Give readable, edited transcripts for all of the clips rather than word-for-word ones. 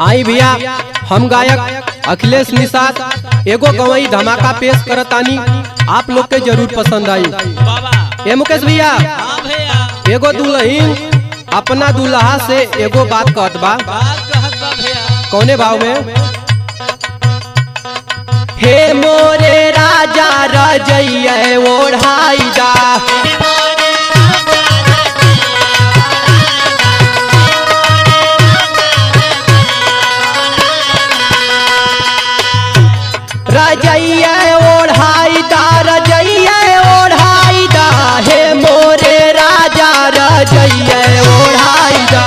आई भैया, हम गायक अखिलेश निषाद एगो गवई धमाका पेश करतानी, आप लोग के जरूर पसंद आई। ए मुकेश भैया, एगो दुल्हन अपना दुल्हा से एगो बात कहत बा, कौने भाव में? हे मोरे राजा रजैया ओढ़ाई दा, रजैया ओढ़ाई दा, रजैया ओढ़ाई दा, हे मोरे राजा रजैया ओढ़ाई दा।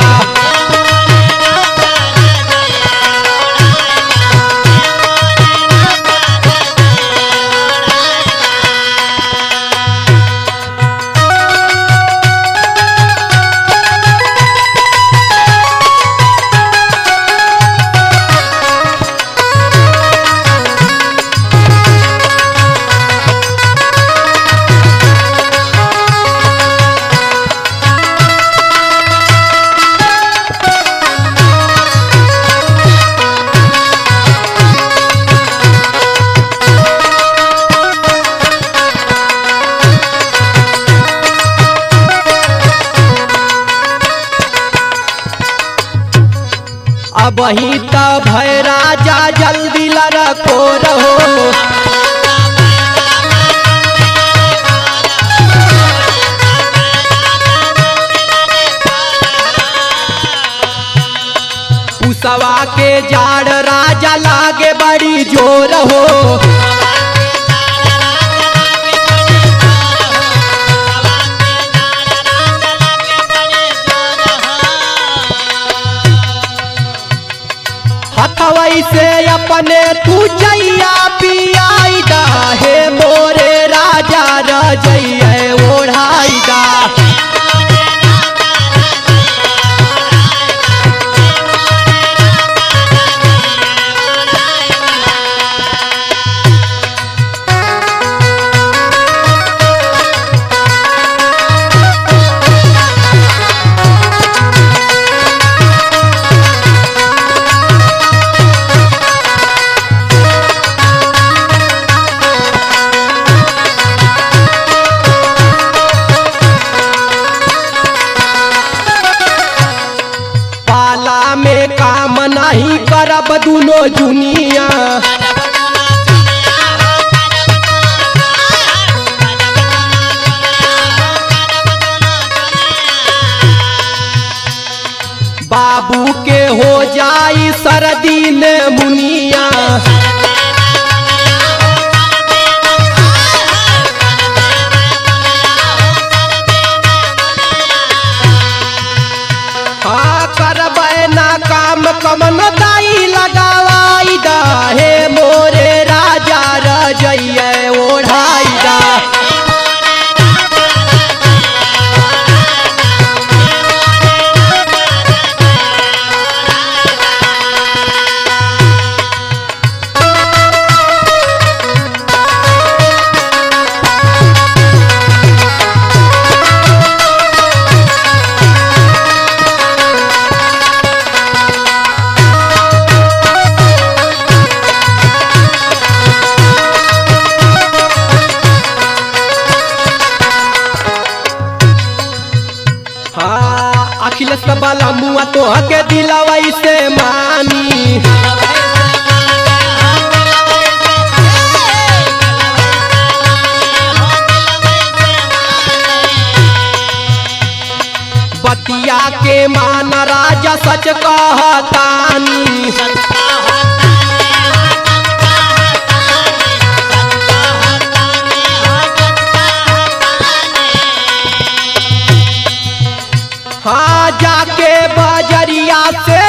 अब ही तो भय राजा जल्दी लड़को रहो, पुसवा के जाड़ राजा लागे बड़ी जोर हो, वैसे अपने तू जैया पियाई दा, हे मोरे राजा रजैया ओढ़ाई दा। में काम नहीं करब दुनो दुनिया, बाबू के हो जाई सर्दी ने मुनिया, काम कमन दाई लगावाई दा, हे मोरे राजा रजैया ओढ़ाई दा। अखिलेश बाला मुआ तो हके दिलवाई से मानी, बतिया के मान राजा सच कहतानी, हाँ जाके बजरिया से